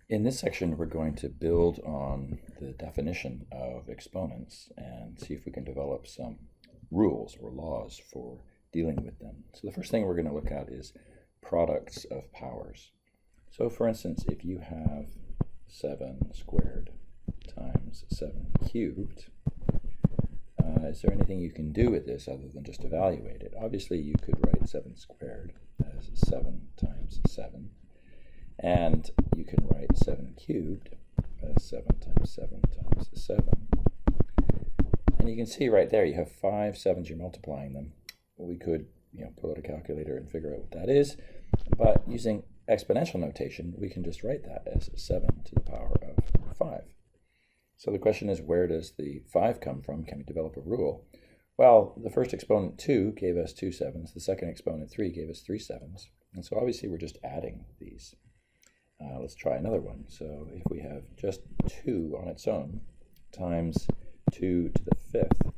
In this section, we're going to build on the definition of exponents and see if we can develop some rules or laws for dealing with them. So the first thing we're going to look at is products of powers. So for instance, if you have 7 squared times 7 cubed, is there anything you can do with this other than just evaluate it? Obviously, you could write 7 squared as 7 times 7. And you can write 7 cubed as 7 times 7 times 7. And you can see right there you have 5 7s, you're multiplying them. We could pull out a calculator and figure out what that is. But using exponential notation, we can just write that as 7 to the power of 5. So the question is, where does the 5 come from? Can we develop a rule? Well, the first exponent 2 gave us 2 7s. The second exponent 3 gave us 3 7s. And so obviously we're just adding these. Let's try another one. So if we have just 2 on its own times 2 to the 5th,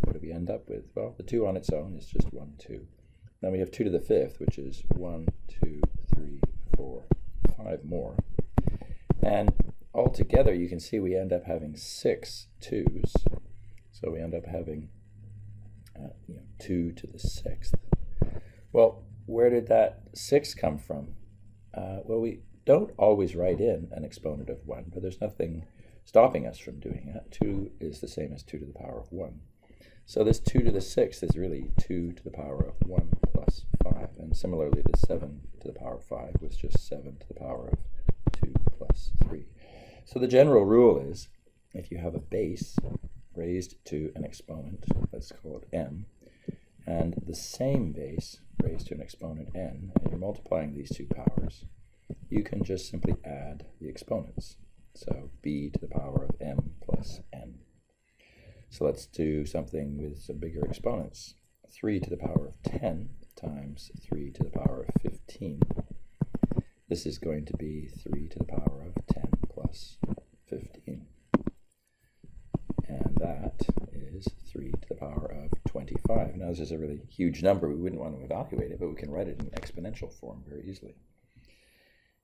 what do we end up with? Well, the 2 on its own is just 1, 2. Then we have 2 to the 5th, which is 1, 2, 3, 4, 5 more. And altogether, you can see we end up having 6 2's. So we end up having 2 to the 6th. Well, where did that 6 come from? Well, we don't always write in an exponent of 1, but there's nothing stopping us from doing that. 2 is the same as 2 to the power of 1. So this 2 to the 6th is really 2 to the power of 1 plus 5. And similarly, the 7 to the power of 5 was just 7 to the power of 2 plus 3. So the general rule is, if you have a base raised to an exponent, let's call it m, and the same base raised to an exponent n, and you're multiplying these two powers, you can just simply add the exponents. So b to the power of m plus n. So let's do something with some bigger exponents. 3 to the power of 10 times 3 to the power of 15. This is going to be 3 to the power of 10 plus 15. And that is 3 to the power of 25. Now this is a really huge number. We wouldn't want to evaluate it, but we can write it in exponential form very easily.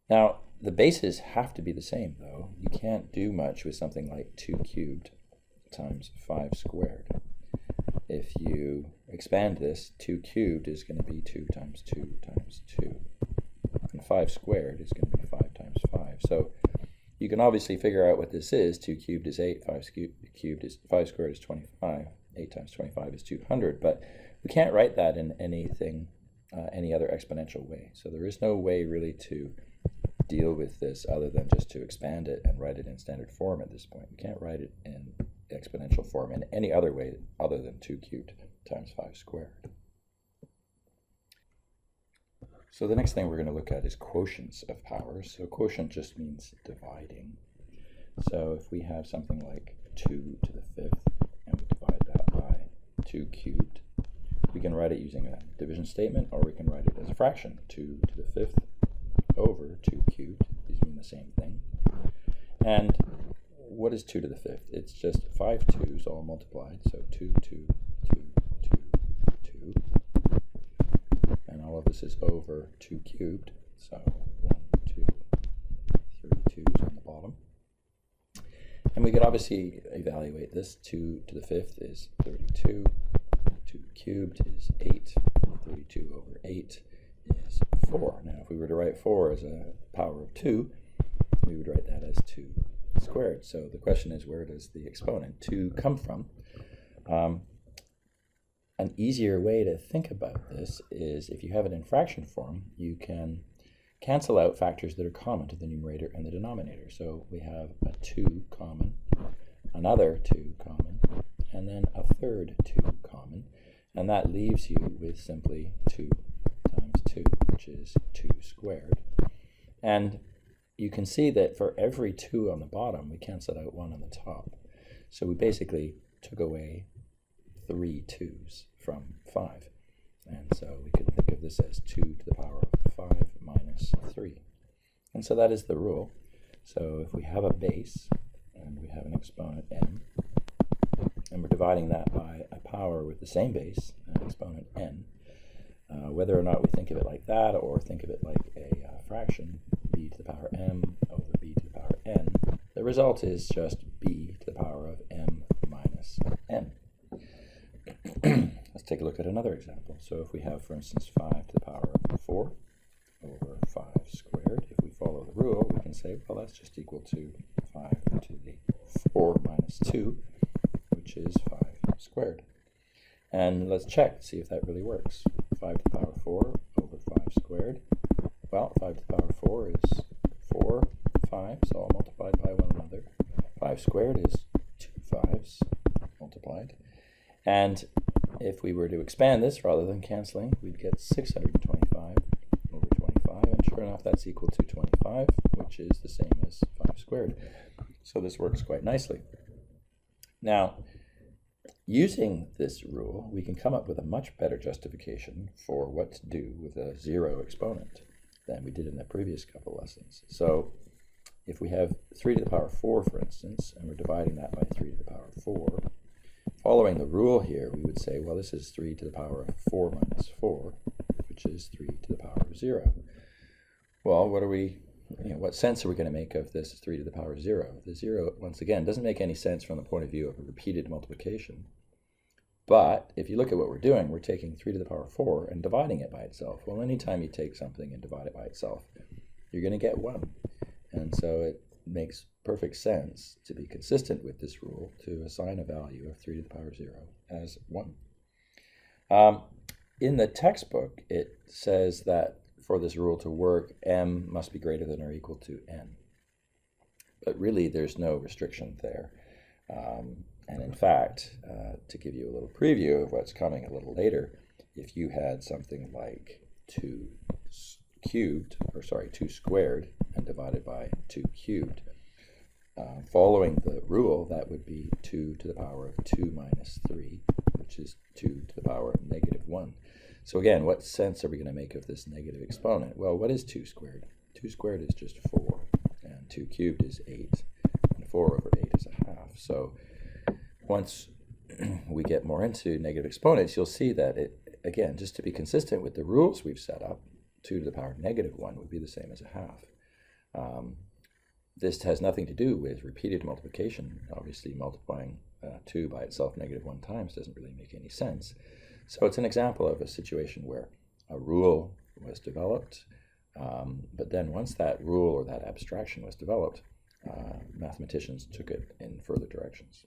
Now, the bases have to be the same, though. You can't do much with something like 2 cubed times 5 squared. If you expand this, 2 cubed is going to be 2 times 2 times 2. And 5 squared is going to be 5 times 5. So you can obviously figure out what this is. 2 cubed is 8, 5 cubed is 5 squared is 25. 8 times 25 is 200. But we can't write that in anything, any other exponential way. So there is no way really to deal with this other than just to expand it and write it in standard form at this point. We can't write it in exponential form in any other way other than 2 cubed times 5 squared. So the next thing we're going to look at is quotients of powers. So quotient just means dividing. So if we have something like 2 to the 5th and we divide that by 2 cubed, we can write it using a division statement, or we can write it as a fraction. 2 to the 5th over 2 cubed. These mean the same thing. And what is 2 to the 5th? It's just 5 2's all multiplied. So 2, 2, 2, 2, 2. And all of this is over 2 cubed. So 1, 2, 3 2's on the bottom. And we could obviously evaluate this. 2 to the 5th is 32. 2 cubed is 8. 32 over 8 is 4. Now, if we were to write 4 as a power of 2, we would write that as 2 squared. So the question is, where does the exponent 2 come from? An easier way to think about this is, if you have it in fraction form, you can cancel out factors that are common to the numerator and the denominator. So we have a 2 common, another 2 common, and then a third 2 common. And that leaves you with simply 2 times 2, which is 2 squared. And you can see that for every 2 on the bottom, we canceled out 1 on the top. So we basically took away 3 2's from 5. And so we could think of this as 2 to the power of 5 minus 3. And so that is the rule. So if we have a base, and we have an exponent m, and we're dividing that by a power with the same base, an exponent n, whether or not we think of it like that or think of it like a fraction, b to the power m over b n, the result is just b to the power of m minus n. Let's take a look at another example. So if we have, for instance, 5 to the power of 4 over 5 squared, if we follow the rule, we can say, well, that's just equal to 5 to the 4 minus 2, which is 5 squared. And let's check to see if that really works. 5 to the power of 4 over 5 squared. Well, 5 to the power of 4 is 4 5s, all multiplied by one another. 5 squared is 2 5s multiplied. And if we were to expand this rather than canceling, we'd get 625 over 25. And sure enough, that's equal to 25, which is the same as 5 squared. So this works quite nicely. Now, using this rule, we can come up with a much better justification for what to do with a zero exponent than we did in the previous couple lessons. So if we have 3 to the power of 4, for instance, and we're dividing that by 3 to the power of 4, following the rule here, we would say, well, this is 3 to the power of 4 minus 4, which is 3 to the power of 0. Well, what sense are we going to make of this 3 to the power of 0? The 0, once again, doesn't make any sense from the point of view of a repeated multiplication. But if you look at what we're doing, we're taking 3 to the power of 4 and dividing it by itself. Well, anytime you take something and divide it by itself, you're going to get 1. And so it makes perfect sense to be consistent with this rule to assign a value of 3 to the power of 0 as 1. In the textbook, it says that for this rule to work, m must be greater than or equal to n. But really, there's no restriction there. And in fact, to give you a little preview of what's coming a little later, if you had something like 2 squared and divided by 2 cubed, following the rule, that would be 2 to the power of 2 minus 3, which is 2 to the power of negative 1. So again, what sense are we going to make of this negative exponent? Well, what is 2 squared? 2 squared is just 4, and 2 cubed is 8, and 4 over 8 is a half. So once we get more into negative exponents, you'll see that it, again, just to be consistent with the rules we've set up, 2 to the power of negative 1 would be the same as a half. This has nothing to do with repeated multiplication. Obviously, multiplying 2 by itself negative 1 times doesn't really make any sense. So it's an example of a situation where a rule was developed, but then once that rule or that abstraction was developed, mathematicians took it in further directions.